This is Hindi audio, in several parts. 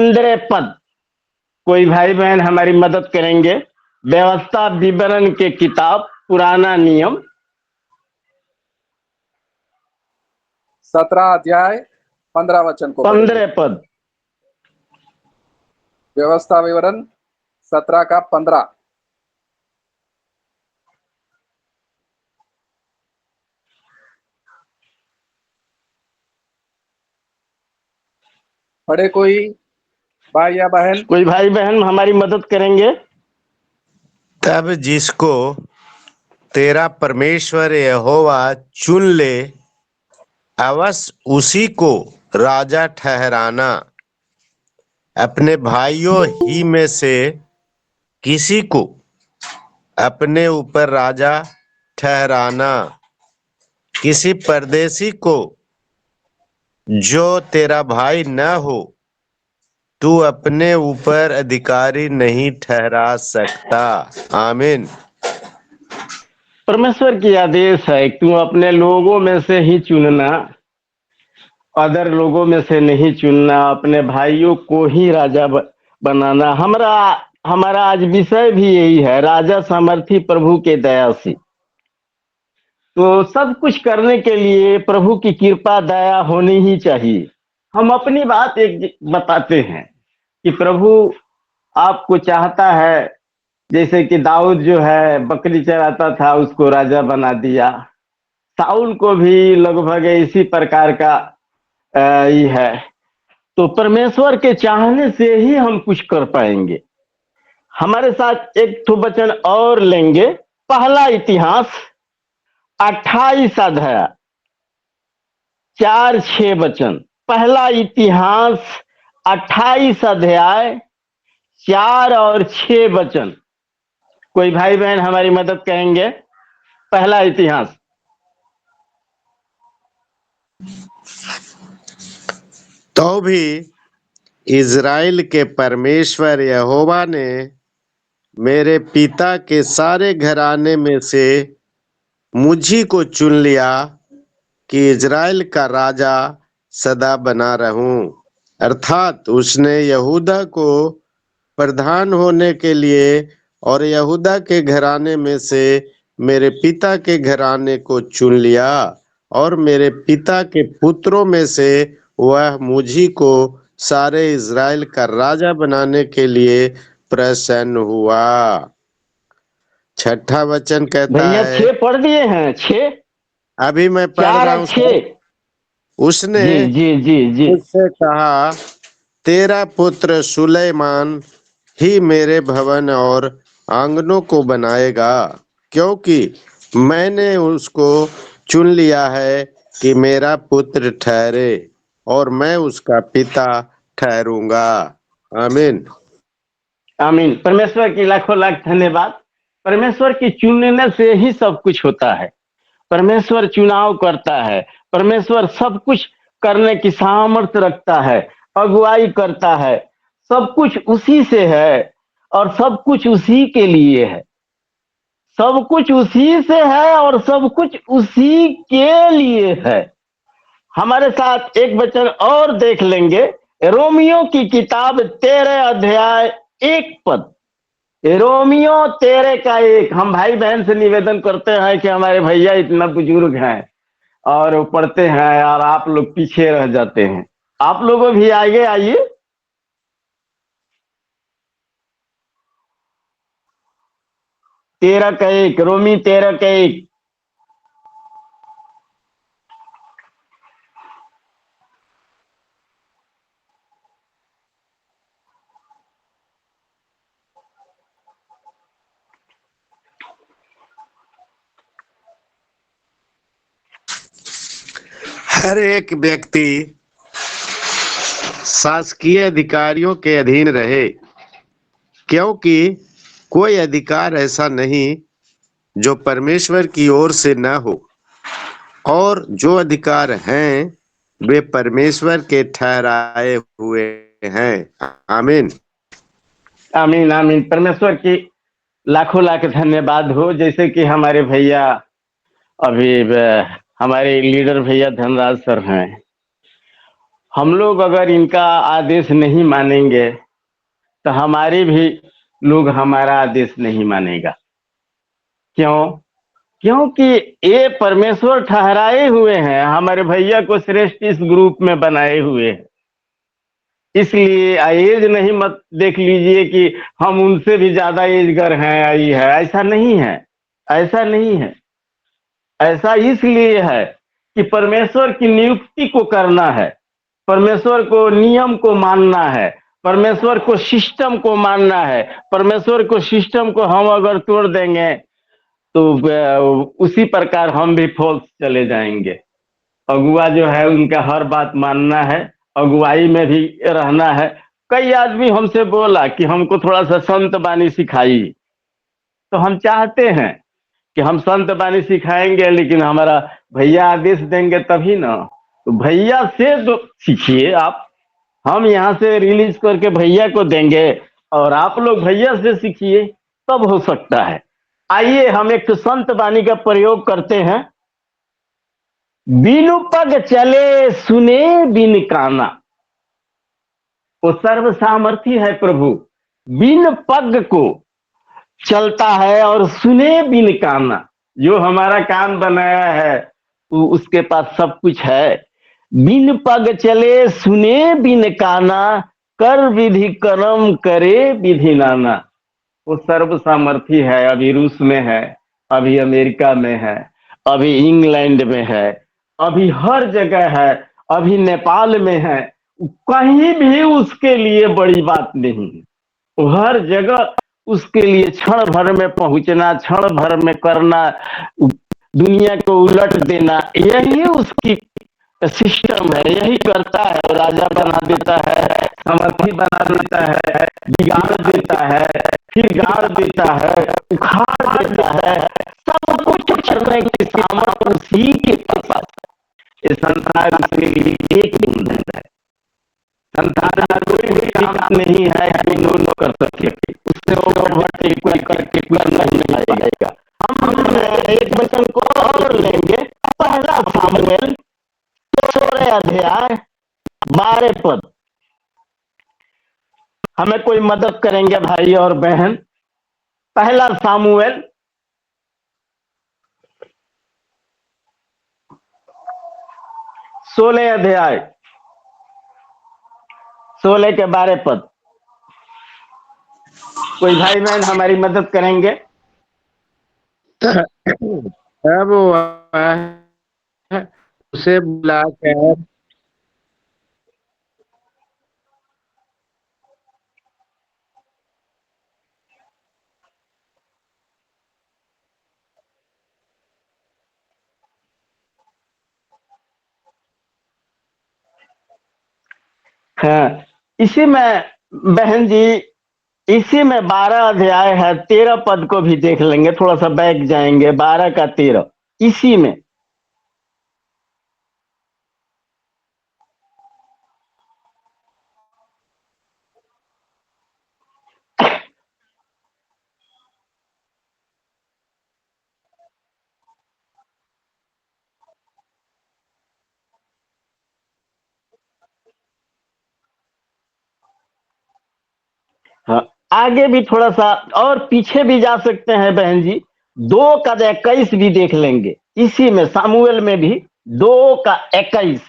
15 पद कोई भाई बहन हमारी मदद करेंगे। व्यवस्था विवरण के किताब पुराना नियम 17 अध्याय 15 वचन को पढ़ेंगे। 15 पद। व्यवस्था विवरण 17 का 15। पढ़े कोई भाई या बहन? कोई भाई बहन हमारी मदद करेंगे। तब जिसको तेरा परमेश्वर यहोवा चुन ले, अवश्य उसी को राजा ठहराना। अपने भाइयों ही में से किसी को अपने ऊपर राजा ठहराना। किसी परदेशी को जो तेरा भाई न हो तू अपने ऊपर अधिकारी नहीं ठहरा सकता। आमीन। परमेश्वर की आदेश है तू अपने लोगों में से ही चुनना, अदर लोगों में से नहीं चुनना, अपने भाइयों को ही राजा बनाना। हमारा आज विषय भी यही है, राजा सामर्थी प्रभु के दया से। तो सब कुछ करने के लिए प्रभु की कृपा दया होनी ही चाहिए। हम अपनी बात एक बताते हैं कि प्रभु आपको चाहता है, जैसे कि दाऊद जो है बकरी चराता था, उसको राजा बना दिया। साउल को भी लगभग इसी प्रकार का ये है। तो परमेश्वर के चाहने से ही हम कुछ कर पाएंगे। हमारे साथ एक तो वचन और लेंगे, पहला इतिहास 28 अध्याय 4-6 वचन। पहला इतिहास 28 अध्याय 4 और 6 वचन। कोई भाई बहन हमारी मदद करेंगे। पहला इतिहास। तो भी इज़राइल के परमेश्वर यहोवा ने मेरे पिता के सारे घराने में से मुझी को चुन लिया कि इज़राइल का राजा सदा बना रहूं। अर्थात उसने यहूदा को प्रधान होने के लिए और यहूदा के घराने में से मेरे पिता के घराने को चुन लिया, और मेरे पिता के पुत्रों में से वह मुझी को सारे इज़राइल का राजा बनाने के लिए प्रसन्न हुआ। छठा वचन कहता भैया है, 6 पढ़ दिए हैं। 6 अभी मैं पढ़ 4 रहा और हूँ। 6। उसने जी जी जी जी। मुझसे कहा, तेरा पुत्र सुलेमान ही मेरे भवन और आंगनों को बनाएगा, क्योंकि मैंने उसको चुन लिया है कि मेरा पुत्र ठहरे और मैं उसका पिता ठहरूंगा। आमीन। आमीन। परमेश्वर की लाखों लाख धन्यवाद। परमेश्वर की चुनने से ही सब कुछ होता है। परमेश्वर चुनाव करता है। परमेश्वर सब कुछ करने की सामर्थ्य रखता है, अगुवाई करता है। सब कुछ उसी से है और सब कुछ उसी के लिए है। सब कुछ उसी से है और सब कुछ उसी के लिए है। हमारे साथ एक वचन और देख लेंगे, रोमियो की किताब 13 अध्याय 1 पद। रोमियो 13 का 1। हम भाई बहन से निवेदन करते हैं कि हमारे भैया इतना बुजुर्ग हैं और वो पढ़ते हैं और आप लोग पीछे रह जाते हैं। आप लोगों भी आगे आइए। तेरह का 1, रोमी 13 का 1। हर एक व्यक्ति शासकीय अधिकारियों के अधीन रहे, क्योंकि कोई अधिकार ऐसा नहीं जो परमेश्वर की ओर से न हो, और जो अधिकार हैं वे परमेश्वर के ठहराए हुए हैं। आमीन। आमीन आमीन। परमेश्वर की लाखों लाख धन्यवाद हो। जैसे कि हमारे भैया अभी हमारे लीडर भैया धनराज सर हैं, हम लोग अगर इनका आदेश नहीं मानेंगे तो हमारे भी लोग हमारा आदेश नहीं मानेगा। क्यों? क्योंकि ये परमेश्वर ठहराए हुए हैं, हमारे भैया को श्रेष्ठ इस ग्रुप में बनाए हुए हैं। इसलिए एज नहीं मत देख लीजिए कि हम उनसे भी ज्यादा एजगर हैं, आई है, ऐसा नहीं है, ऐसा नहीं है। ऐसा इसलिए है कि परमेश्वर की नियुक्ति को करना है, परमेश्वर को नियम को मानना है, परमेश्वर को सिस्टम को मानना है। परमेश्वर को सिस्टम को हम अगर तोड़ देंगे तो उसी प्रकार हम भी फॉल्स चले जाएंगे। अगुआ जो है उनका हर बात मानना है, अगुवाई में भी रहना है। कई आदमी हमसे बोला कि हमको थोड़ा सा संत बानी सिखाई, तो हम चाहते हैं कि हम संत बानी सिखाएंगे, लेकिन हमारा भैया आदेश देंगे तभी ना। तो भैया से तो सीखिए आप, हम यहाँ से रिलीज करके भैया को देंगे और आप लोग भैया से सीखिए, तब हो सकता है। आइए हम एक संत बानी का प्रयोग करते हैं। बिनु पग चले सुने बिन काना, वो सर्व सामर्थी है प्रभु, बिन पग को चलता है और सुने बिन काना। जो हमारा कान बनाया है उसके पास सब कुछ है। बिन पग चले सुने बिन काना, कर विधि कर्म करे विधि नाना। वो सर्व सामर्थी है, अभी रूस में है, अभी अमेरिका में है, अभी इंग्लैंड में है, अभी हर जगह है, अभी नेपाल में है। कहीं भी उसके लिए बड़ी बात नहीं है, हर जगह उसके लिए क्षण भर में पहुंचना, क्षण भर में करना, दुनिया को उलट देना, यही उसकी सिस्टम है। यही करता है, राजा बना देता है, सामर्थी बना देता है, बिगाड़ देता है, फिर गाड़ देता है, उखाड़ देता है। सब कुछ करने की सामर्थ्य उसी के पास है। ये संसार उसके लिए एक बंधन है। संसार में कोई भी काम नहीं है कि दोनों कर सके, उससे ओवरटेक कोई करके कर नहीं आएगा। हम एक वचन को और लेंगे, पहला सामुएल 16 अध्याय 12 पद। हमें कोई मदद करेंगे भाई और बहन? पहला सामुएल 16 अध्याय 16 के 12 पद। कोई भाई बहन हमारी मदद करेंगे? अब वह उसे बुलाकर हाँ, इसी में बहन जी, इसी में 12 अध्याय है, 13 पद को भी देख लेंगे, थोड़ा सा बैक जाएंगे, 12 का 13 इसी में। हाँ, आगे भी थोड़ा सा और पीछे भी जा सकते हैं बहन जी, 2 का 21 भी देख लेंगे, इसी में सामुएल में भी 2 का 21।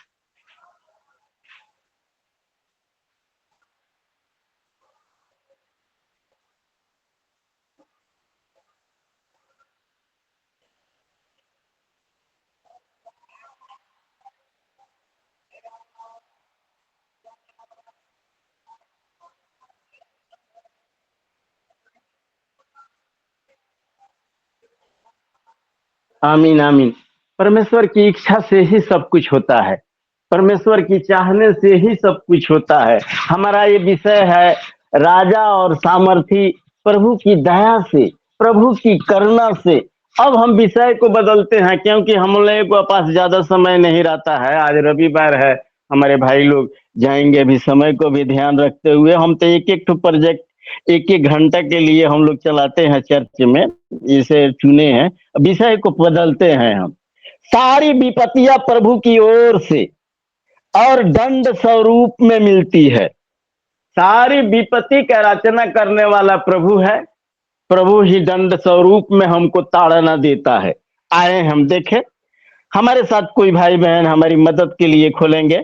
आमीन आमीन। परमेश्वर की इच्छा से ही सब कुछ होता है, परमेश्वर की चाहने से ही सब कुछ होता है। हमारा ये विषय है राजा और सामर्थी प्रभु की दया से, प्रभु की करुणा से। अब हम विषय को बदलते हैं, क्योंकि हम लोगों के पास ज्यादा समय नहीं रहता है। आज रविवार है, हमारे भाई लोग जाएंगे भी, समय को भी ध्यान रखते हुए। हम तो एक एक प्रोजेक्ट 1-1 घंटा के लिए हम लोग चलाते हैं चर्च में, इसे चुने हैं, विषय को बदलते हैं हम। सारी विपत्तियां प्रभु की ओर से, और दंड स्वरूप में मिलती है। सारी विपत्ति का रचना करने वाला प्रभु है। प्रभु ही दंड स्वरूप में हमको ताड़ना देता है। आए हम देखें, हमारे साथ कोई भाई बहन हमारी मदद के लिए खोलेंगे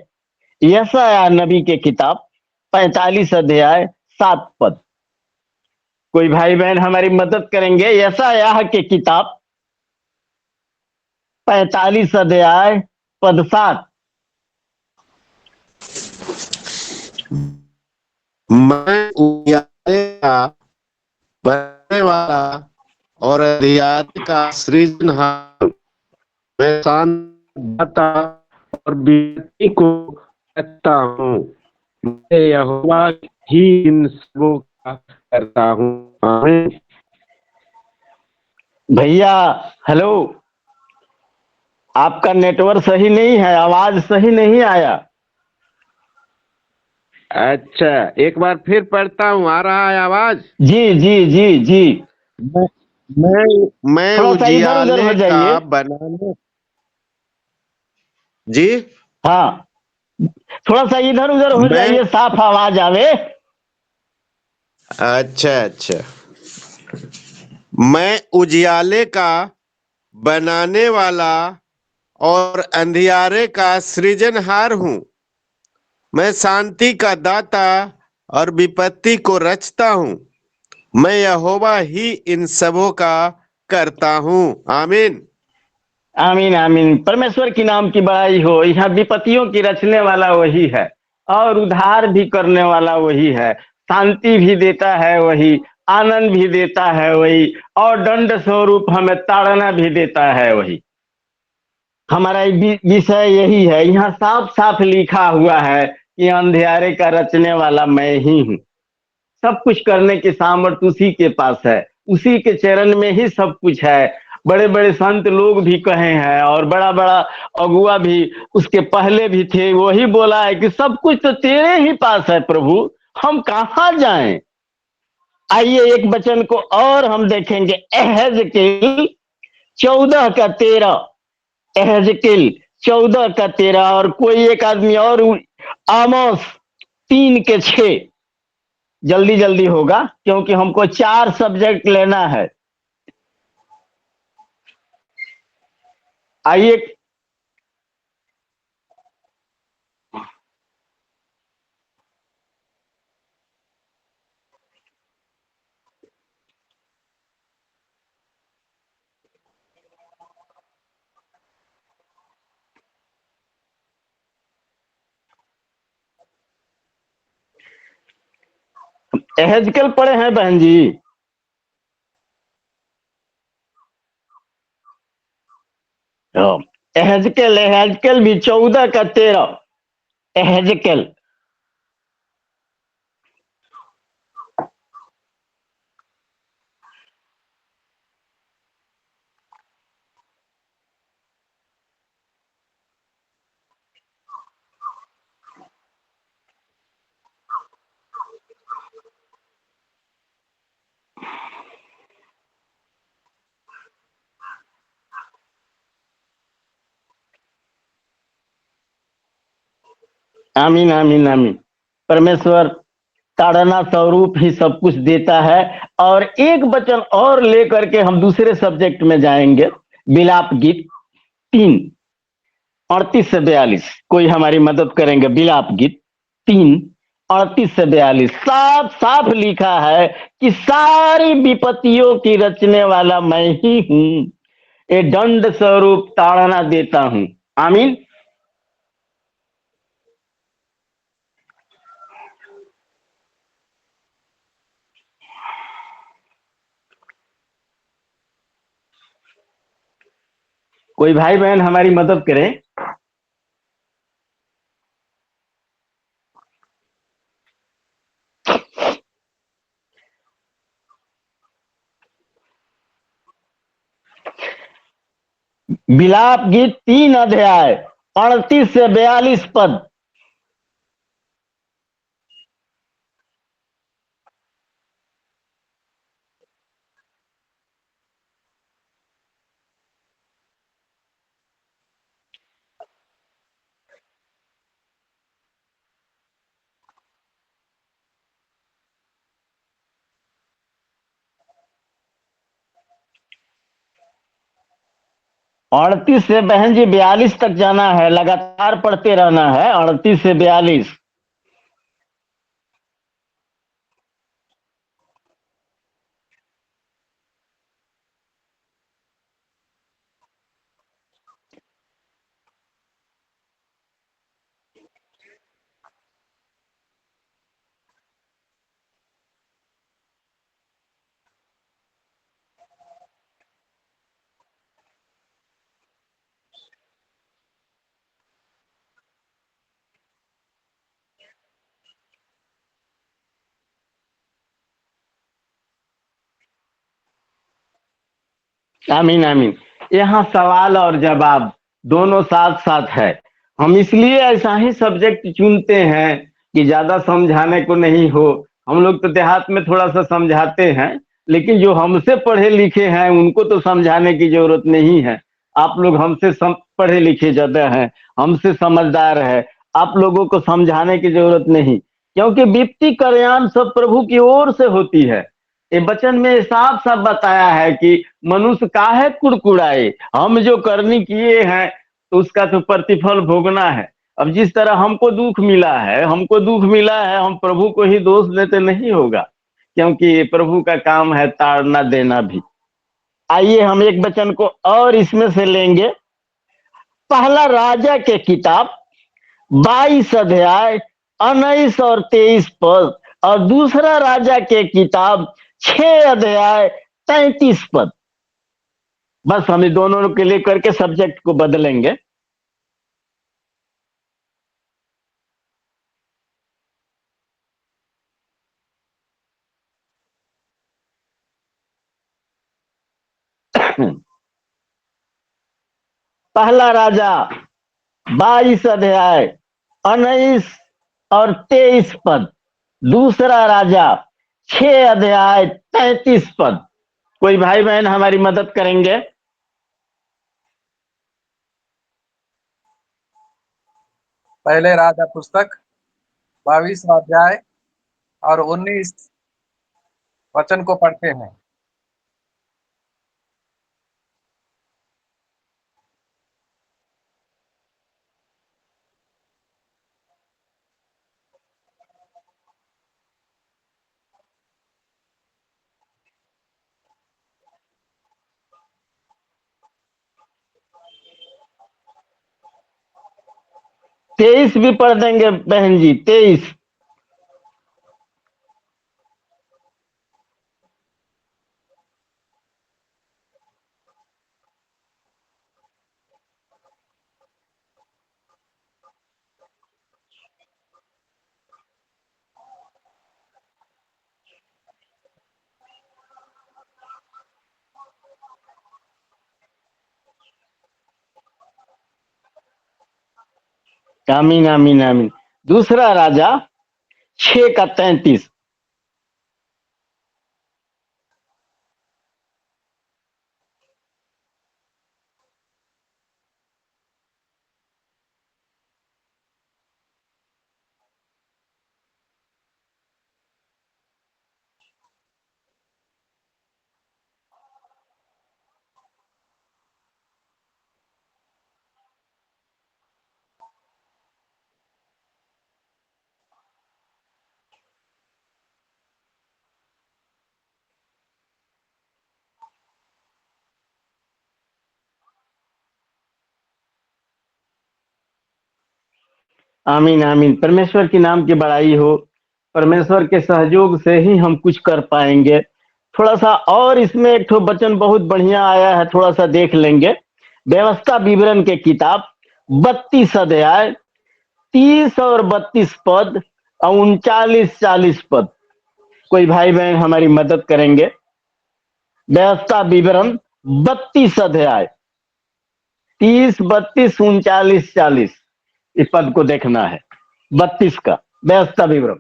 यशायाह नबी के किताब 45 अध्याय 7 पद। कोई भाई बहन हमारी मदद करेंगे यशायाह के किताब 45 अध्याय पद 7। मैं उजियाले का बनने वाला और अंधियारे का सृजनहार हूँ। मैं शांतता और विपत्ति को रचता हूँ। मैं यहोवा ही इन सबों का करता हूँ। आमीन। भैया हेलो, आपका नेटवर्क सही नहीं है, आवाज सही नहीं आया। अच्छा, एक बार फिर पढ़ता हूँ। आ रहा है आवाज? जी जी जी जी। मैं मैं थोड़ा सा इधर उधर हो उजियाले का जाइए। बनाने। जी, हाँ, थोड़ा सा इधर उधर हो मैं जाइए, साफ आवाज आवे। अच्छा अच्छा, मैं उजियाले का बनाने वाला और अंधियारे का सृजनहार हूँ। मैं शांति का दाता और विपत्ति को रचता हूँ। मैं यहोवा ही इन सबों का करता हूँ। आमीन। आमीन आमीन। परमेश्वर की नाम की बड़ाई हो। यहाँ विपत्तियों की रचने वाला वही है और उद्धार भी करने वाला वही है। शांति भी देता है वही, आनंद भी देता है वही, और दंड स्वरूप हमें ताड़ना भी देता है वही। हमारा विषय यही है। यहाँ साफ साफ लिखा हुआ है कि अंधियारे का रचने वाला मैं ही हूँ। सब कुछ करने की सामर्थ्य उसी के पास है। उसी के चरण में ही सब कुछ है। बड़े बड़े संत लोग भी कहे हैं और बड़ा बड़ा अगुआ भी उसके पहले भी थे। वही बोला है कि सब कुछ तो तेरे ही पास है प्रभु, हम कहाँ जाएं। आइए एक वचन को और हम देखेंगे। एहेजकेल 14 का 13। एहेजकेल 14 का 13। और कोई एक आदमी और आमोस 3 के 6। जल्दी जल्दी होगा क्योंकि हमको 4 सब्जेक्ट लेना है। आइए। एहेजकेल पढ़े हैं बहन जी? एहेजकेल एहेजकेल भी 14 का 13। एहेजकेल। आमीन आमीन आमीन। परमेश्वर ताड़ना स्वरूप ही सब कुछ देता है। और एक वचन और लेकर के हम दूसरे सब्जेक्ट में जाएंगे। विलाप गीत 3:38 से 42। कोई हमारी मदद करेंगे? विलाप गीत 3:38 से 42 साफ साफ लिखा है कि सारी विपत्तियों की रचने वाला मैं ही हूं। ये दंड स्वरूप ताड़ना देता हूं। आमीन। कोई भाई बहन हमारी मदद करें। विलाप गीत 3 अध्याय 38 से 42 पद। 38 से बहन जी 42 तक जाना है, लगातार पढ़ते रहना है, 38 से 42। आमीन आमीन। यहाँ सवाल और जवाब दोनों साथ साथ है। हम इसलिए ऐसा ही सब्जेक्ट चुनते हैं कि ज्यादा समझाने को नहीं हो। हम लोग तो देहात में थोड़ा सा समझाते हैं, लेकिन जो हमसे पढ़े लिखे हैं उनको तो समझाने की जरूरत नहीं है। आप लोग हमसे पढ़े लिखे ज्यादा हैं, हमसे समझदार है, आप लोगों को समझाने की जरूरत नहीं, क्योंकि वित्तीय कल्याण सब प्रभु की ओर से होती है। ये वचन में साफ साफ बताया है कि मनुष्य काहे कुड़कुड़ाए, हम जो करनी किए हैं तो उसका तो प्रतिफल भोगना है। अब जिस तरह हमको दुख मिला है, हम प्रभु को ही दोष देते नहीं होगा, क्योंकि प्रभु का काम है ताड़ना देना भी। आइए हम एक वचन को और इसमें से लेंगे। पहला राजा के किताब 22 अध्याय 19 और 23 पद, और दूसरा राजा के किताब 6 अध्याय 33 पद। बस हम दोनों के लिए करके सब्जेक्ट को बदलेंगे। पहला राजा 22 अध्याय 19 और 23 पद, दूसरा राजा 6 अध्याय 33 पद। कोई भाई बहन हमारी मदद करेंगे? पहले राजा पुस्तक 22वां अध्याय और 19 वचन को पढ़ते हैं। तेईस भी पढ़ देंगे बहन जी, 23। आमीन आमीन आमीन। दूसरा राजा 6 का 33। आमीन आमीन। परमेश्वर के नाम की बड़ाई हो। परमेश्वर के सहयोग से ही हम कुछ कर पाएंगे। थोड़ा सा और इसमें एक ठो वचन बहुत बढ़िया आया है, थोड़ा सा देख लेंगे। व्यवस्था विवरण के किताब 32 अध्याय 30 और 32 पद और 39 40 पद। कोई भाई बहन हमारी मदद करेंगे? व्यवस्था विवरण 32 अध्याय 30 32 39 40, इस पद को देखना है। 32 का व्यवस्था विवरण।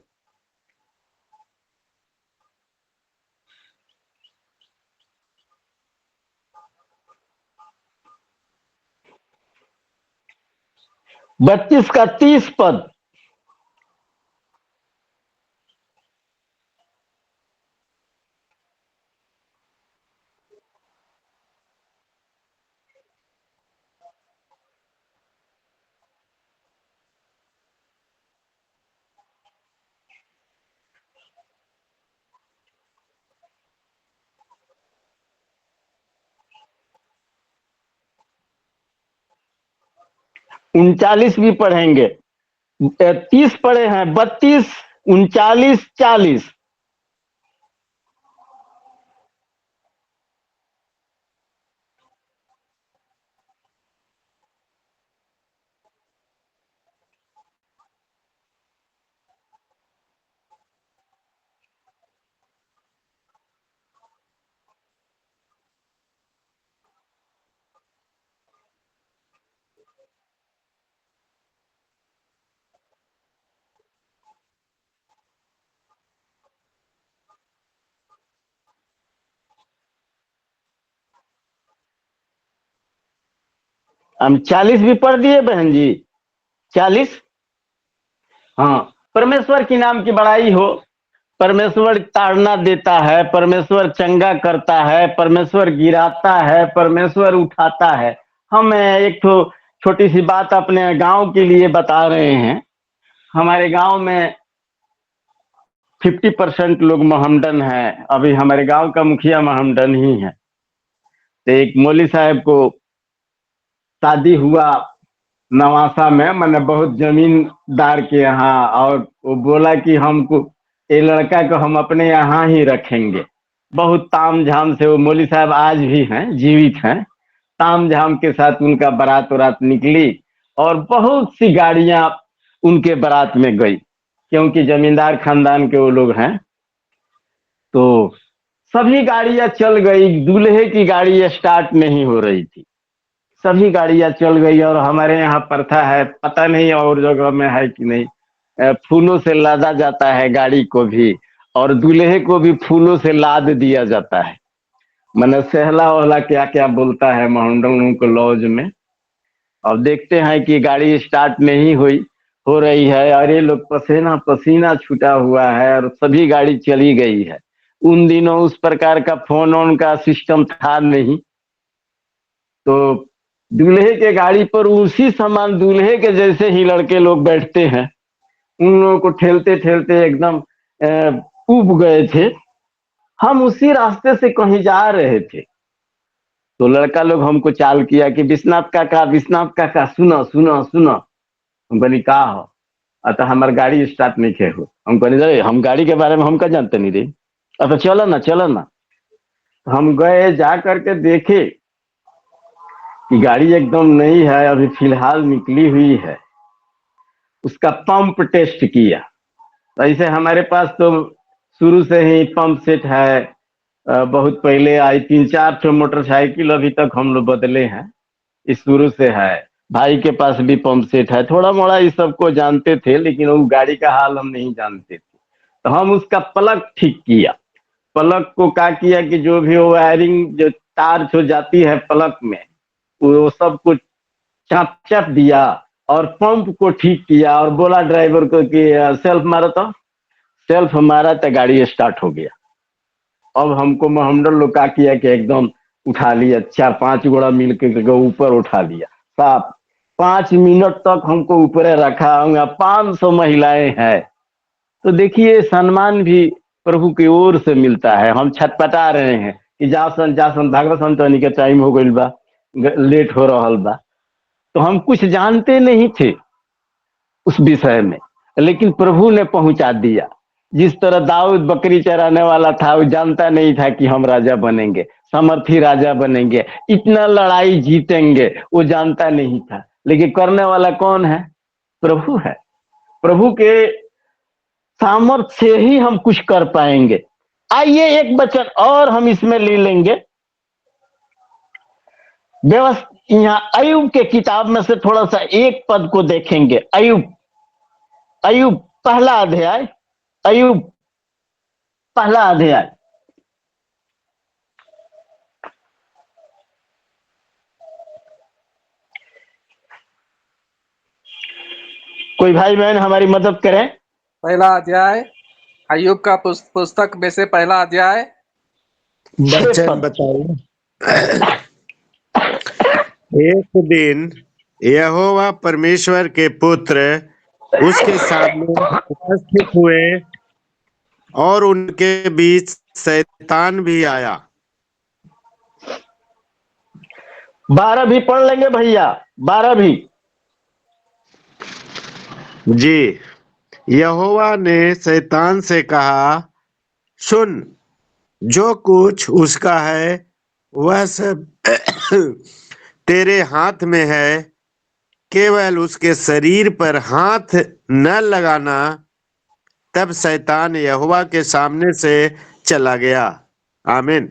बत्तीस का 30 पद। 39 भी पढ़ेंगे, 30 पढ़े हैं, 32, 39, 40। हम 40 भी पढ़ दिए बहन जी, 40। हाँ, परमेश्वर की नाम की बड़ाई हो। परमेश्वर ताड़ना देता है, परमेश्वर चंगा करता है, परमेश्वर गिराता है, परमेश्वर उठाता है। हम एक तो छोटी सी बात अपने गांव के लिए बता रहे हैं। हमारे गांव में 50% लोग मोहम्मडन हैं। अभी हमारे गांव का मुखिया मोहम्मडन ही है। तो एक मौली साहब को शादी हुआ नवासा में, मैंने बहुत जमींदार के यहाँ, और वो बोला कि हमको ये लड़का को हम अपने यहाँ ही रखेंगे। बहुत ताम झाम से, वो मौली साहब आज भी हैं, जीवित हैं। ताम झाम के साथ उनका बारात वरात निकली और बहुत सी गाड़ियां उनके बारात में गई, क्योंकि जमींदार खानदान के वो लोग हैं। तो सभी गाड़ियां चल गई, दूल्हे की गाड़ी स्टार्ट नहीं हो रही थी। सभी गाड़ियां चल गई, और हमारे यहाँ प्रथा है, पता नहीं और जगह में है कि नहीं, फूलों से लादा जाता है गाड़ी को भी, और दूल्हे को भी फूलों से लाद दिया जाता है। मैंने सहला वहला क्या क्या बोलता है मोहम्मडन को लॉज में। और देखते हैं कि गाड़ी स्टार्ट नहीं हुई, हो रही है, और ये लोग पसीना पसीना छूटा हुआ है, और सभी गाड़ी चली गई है। उन दिनों उस प्रकार का फोन ऑन का सिस्टम था नहीं। तो दूल्हे के गाड़ी पर उसी समान दूल्हे के जैसे ही लड़के लोग बैठते हैं, उन लोगों को ठेलते ठेलते एकदम उब गए थे। हम उसी रास्ते से कहीं जा रहे थे, तो लड़का लोग हमको चाल किया कि विश्वनाथ काका सुनो सुनो सुनो। हम कहनी का हो? अतः हमार गाड़ी स्टार्ट नहीं खे हो। हम कहनी रे, हम गाड़ी के बारे में हम का जानते नहीं रे, अतः चलो ना चलो ना। हम गए, जा करके देखे कि गाड़ी एकदम नई है, अभी फिलहाल निकली हुई है। उसका पंप टेस्ट किया। ऐसे हमारे पास तो शुरू से ही पंप सेट है। बहुत पहले आई 3-4 ठो मोटरसाइकिल अभी तक हम लोग बदले हैं, इस शुरू से है। भाई के पास भी पंप सेट है, थोड़ा मोड़ा इस सबको जानते थे, लेकिन वो गाड़ी का हाल हम नहीं जानते थे। तो हम उसका प्लग ठीक किया। प्लग को क्या किया कि जो भी वो वायरिंग जो तार जो जाती है प्लग में, वो सब कुछ चाप चाप दिया, और पंप को ठीक किया, और बोला ड्राइवर को कि सेल्फ मारो। तो सेल्फ मारा तो गाड़ी स्टार्ट हो गया। अब हमको मोहम्मदन लोग का किया कि एकदम उठा लिया, 4-5 घोड़ा मिलकर ऊपर उठा लिया साहब। 5 मिनट तक हमको ऊपर रखा। 500 महिलाएं हैं। तो देखिए, सम्मान भी प्रभु की ओर से मिलता है। हम छटपटा रहे हैं कि जासन जासन भागवत संतनी के टाइम हो गई बा, लेट हो रहा बा। तो हम कुछ जानते नहीं थे उस विषय में, लेकिन प्रभु ने पहुंचा दिया। जिस तरह दाऊद बकरी चराने वाला था, वो जानता नहीं था कि हम राजा बनेंगे, समर्थी राजा बनेंगे, इतना लड़ाई जीतेंगे, वो जानता नहीं था। लेकिन करने वाला कौन है? प्रभु है। प्रभु के सामर्थ्य से ही हम कुछ कर पाएंगे। आइए एक वचन और हम इसमें ले लेंगे। व्यवस्था यहाँ अय्यूब के किताब में से थोड़ा सा एक पद को देखेंगे। अय्यूब, अय्यूब पहला अध्याय, अय्यूब पहला अध्याय। कोई भाई बहन हमारी मदद करें। पहला अध्याय अय्यूब का पुस्तक में से पहला अध्याय। वचन बताओ। एक दिन यहोवा परमेश्वर के पुत्र उसके सामने उपस्थित हुए, और उनके बीच शैतान भी आया। 12 भी पढ़ लेंगे भैया, 12 भी। जी, यहोवा ने शैतान से कहा, सुन, जो कुछ उसका है वह सब तेरे हाथ में है, केवल उसके शरीर पर हाथ न लगाना। तब शैतान यहोवा के सामने से चला गया। आमीन।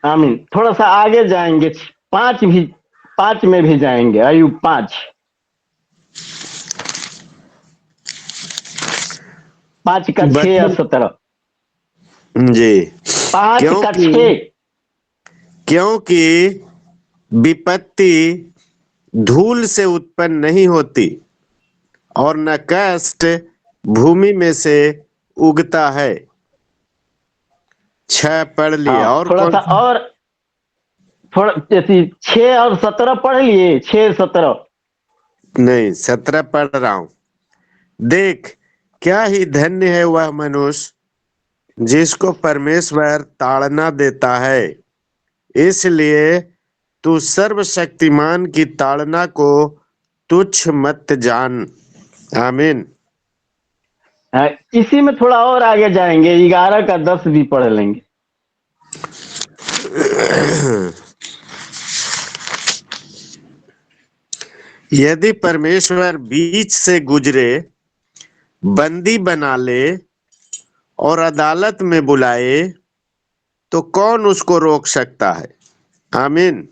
आमीन। थोड़ा सा आगे जाएंगे, 5 में भी जाएंगे। अय्यूब 5, 5 का 6 और बचन 17। जी, 5 का क्योंकि 6। क्योंकि विपत्ति धूल से उत्पन्न नहीं होती और न कष्ट भूमि में से उगता है। 6 पढ़ लिया, हाँ, और थोड़ा कौन सा सा? और, थोड़ा 6 और 17 पढ़ लिए। 6, 17। नहीं, 17 पढ़ रहा हूं। देख, क्या ही धन्य है वह मनुष्य जिसको परमेश्वर ताड़ना देता है। इसलिए तू सर्वशक्तिमान की ताड़ना को तुच्छ मत जान। आमीन। हाँ, इसी में थोड़ा और आगे जाएंगे, 11 का 10 भी पढ़ लेंगे। यदि परमेश्वर बीच से गुजरे, बंदी बना ले और अदालत में बुलाए, तो कौन उसको रोक सकता है। आमीन।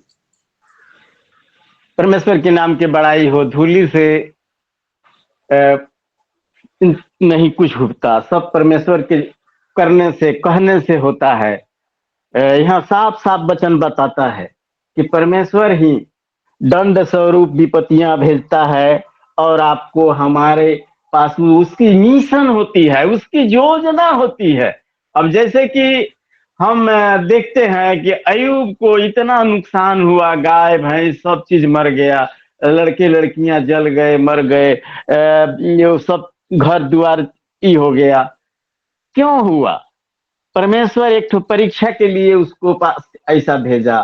परमेश्वर के नाम की बड़ाई हो। धूली से नहीं कुछ होता, सब परमेश्वर के करने से, कहने से होता है। यहाँ साफ साफ वचन बताता है कि परमेश्वर ही दंड स्वरूप विपत्तियां भेजता है, और आपको हमारे पास उसकी मिशन होती है, उसकी योजना होती है। अब जैसे कि हम देखते हैं कि अयूब को इतना नुकसान हुआ, गाय भैंस सब चीज मर गया, लड़के लड़कियां जल गए, मर गए, ये सब घर द्वार ही हो गया। क्यों हुआ? परमेश्वर एक तो परीक्षा के लिए उसको पास ऐसा भेजा,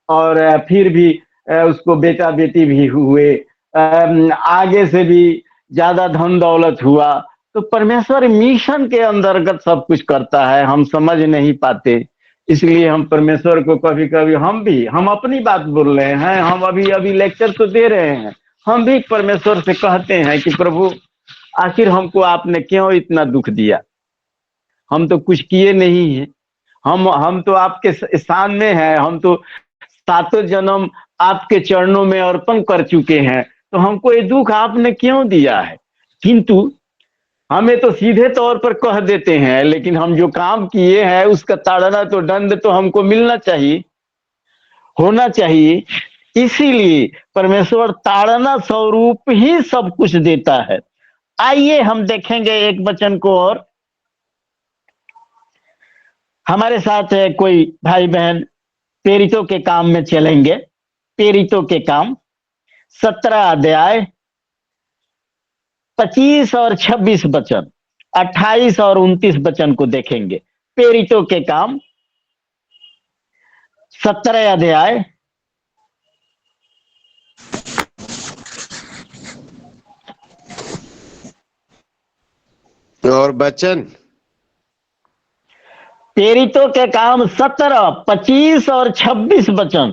और फिर भी उसको बेटा बेटी भी हुए, आगे से भी ज्यादा धन दौलत हुआ। तो परमेश्वर मिशन के अंतर्गत सब कुछ करता है, हम समझ नहीं पाते। इसलिए हम परमेश्वर को कभी कभी, हम अपनी बात बोल रहे हैं, हम अभी अभी लेक्चर तो दे रहे हैं, हम भी परमेश्वर से कहते हैं कि प्रभु, आखिर हमको आपने क्यों इतना दुख दिया? हम तो कुछ किए नहीं है, हम तो आपके स्थान में हैं, हम तो 7 जन्म आपके चरणों में अर्पण कर चुके हैं, तो हमको ये दुख आपने क्यों दिया है? किंतु हमें तो सीधे तौर पर कह देते हैं, लेकिन हम जो काम किए हैं उसका ताड़ना तो, दंड तो हमको मिलना चाहिए, होना चाहिए। इसीलिए परमेश्वर ताड़ना स्वरूप ही सब कुछ देता है। आइए हम देखेंगे एक वचन को और। हमारे साथ कोई भाई बहन प्रेरितों के काम में चलेंगे। प्रेरितों के काम 17 अध्याय 25 और 26 वचन, 28 और 29 वचन को देखेंगे। प्रेरितों के काम 17 अध्याय और वचन, प्रेरितों के काम 17, 25 और 26 वचन।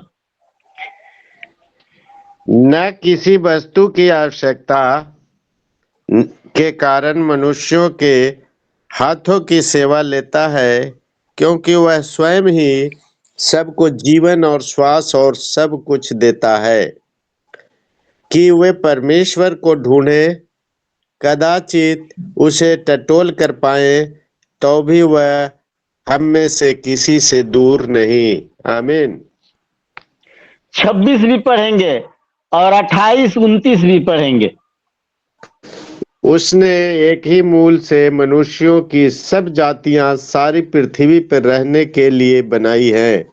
न किसी वस्तु की आवश्यकता के कारण मनुष्यों के हाथों की सेवा लेता है, क्योंकि वह स्वयं ही सबको जीवन और श्वास और सब कुछ देता है। कि वे परमेश्वर को ढूंढे, कदाचित उसे टटोल कर पाए, तो भी वह हम में से किसी से दूर नहीं। आमीन। 26 भी पढ़ेंगे और 28, 29 भी पढ़ेंगे। उसने एक ही मूल से मनुष्यों की सब जातियां सारी पृथ्वी पर रहने के लिए बनाई हैं,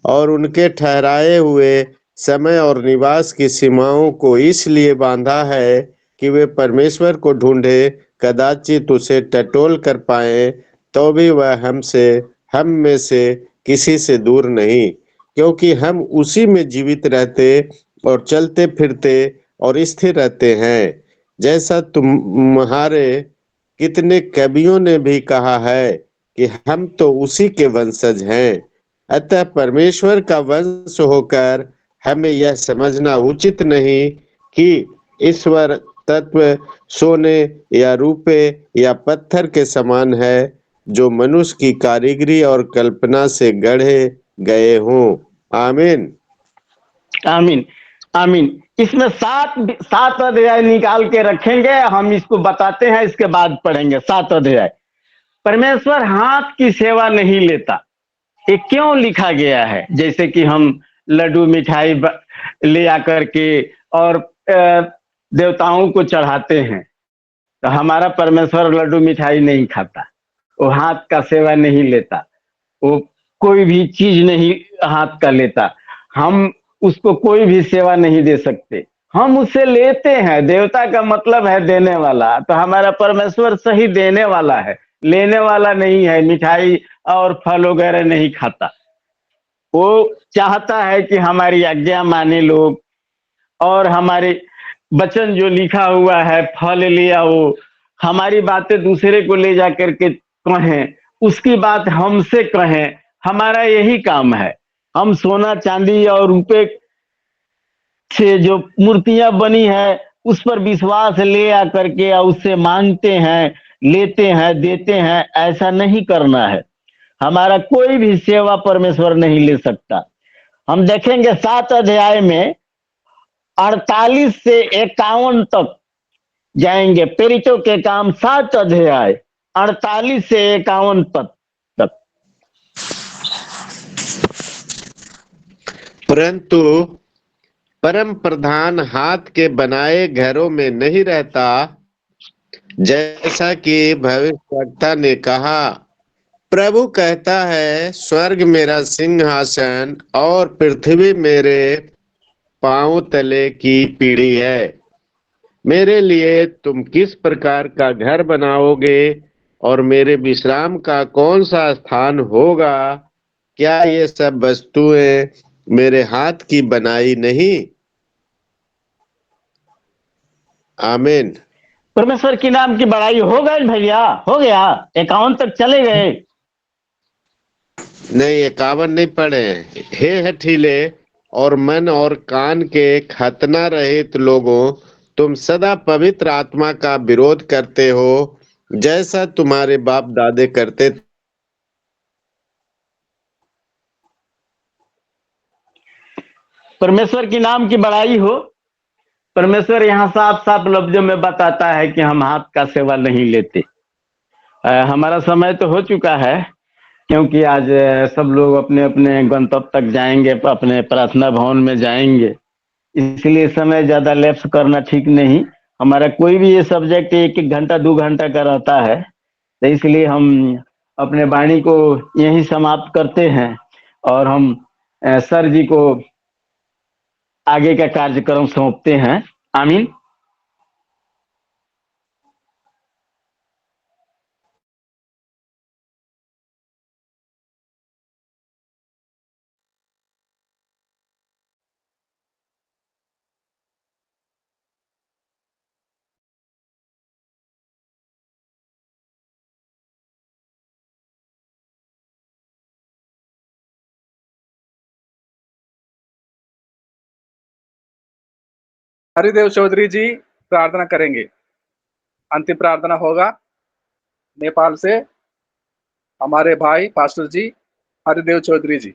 और उनके ठहराए हुए समय और निवास की सीमाओं को इसलिए बांधा है कि वे परमेश्वर को ढूंढे, कदाचित उसे टटोल कर पाए, तो भी वह हम में से किसी से दूर नहीं, क्योंकि हम उसी में जीवित रहते और चलते फिरते और स्थिर रहते हैं। जैसा तुम्हारे कितने कवियों ने भी कहा है कि हम तो उसी के वंशज हैं। अतः परमेश्वर का वंश होकर हमें यह समझना उचित नहीं कि ईश्वर तत्व सोने या रूपे या पत्थर के समान है, जो मनुष्य की कारीगरी और कल्पना से गढ़े गए हों। आमीन। आमीन। आमीन। इसमें सात सात अध्याय निकाल के रखेंगे, हम इसको बताते हैं, इसके बाद पढ़ेंगे 7 अध्याय। परमेश्वर हाथ की सेवा नहीं लेता, ये क्यों लिखा गया है? जैसे कि हम लड्डू मिठाई ले आकर के और देवताओं को चढ़ाते हैं, तो हमारा परमेश्वर लड्डू मिठाई नहीं खाता, वो हाथ का सेवा नहीं लेता, वो कोई भी चीज नहीं हाथ का लेता। हम उसको कोई भी सेवा नहीं दे सकते, हम उससे लेते हैं। देवता का मतलब है देने वाला, तो हमारा परमेश्वर सही देने वाला है, लेने वाला नहीं है। मिठाई और फल वगैरह नहीं खाता, वो चाहता है कि हमारी आज्ञा माने लोग, और हमारे वचन जो लिखा हुआ है फल लिया, वो हमारी बातें दूसरे को ले जा करके कहें, उसकी बात हमसे कहें। हमारा यही काम है। हम सोना चांदी और रुपए से जो मूर्तियां बनी है उस पर विश्वास ले आकर के या उससे मांगते हैं, लेते हैं, देते हैं, ऐसा नहीं करना है। हमारा कोई भी सेवा परमेश्वर नहीं ले सकता। हम देखेंगे 7 अध्याय में 48 से 51 तक जाएंगे। प्रेरितों के काम 7 अध्याय 48 से 51 पद तक। परंतु परम प्रधान हाथ के बनाए घरों में नहीं रहता, जैसा कि भविष्यवक्ता ने कहा। प्रभु कहता है, स्वर्ग मेरा सिंहासन और पृथ्वी मेरे पांव तले की पीढ़ी है। मेरे लिए तुम किस प्रकार का घर बनाओगे और मेरे विश्राम का कौन सा स्थान होगा? क्या ये सब वस्तुएं मेरे हाथ की बनाई नहीं? आमीन। परमेश्वर की नाम की बड़ाई हो गई भैया, हो गया। 51 तक चले गए। नहीं, 51 नहीं पढ़े। हे हठीले और मन और कान के खतना रहित लोगों, तुम सदा पवित्र आत्मा का विरोध करते हो, जैसा तुम्हारे बाप दादे करते। परमेश्वर की नाम की बड़ाई हो। परमेश्वर यहाँ साफ साफ लफ्जों में बताता है कि हम हाथ का सेवा नहीं लेते। हमारा समय तो हो चुका है, क्योंकि आज सब लोग अपने अपने गंतव्य तक जाएंगे, अपने प्रार्थना भवन में जाएंगे, इसलिए समय ज्यादा लैप्स करना ठीक नहीं। हमारा कोई भी ये सब्जेक्ट 1-1 घंटा 2 घंटा का रहता है, तो इसलिए हम अपने वाणी को यहीं समाप्त करते हैं और हम सर जी को आगे का कार्यक्रम सौंपते हैं। आमीन। हरिदेव चौधरी जी प्रार्थना करेंगे। अंतिम प्रार्थना होगा नेपाल से हमारे भाई पास्टर जी हरिदेव चौधरी जी।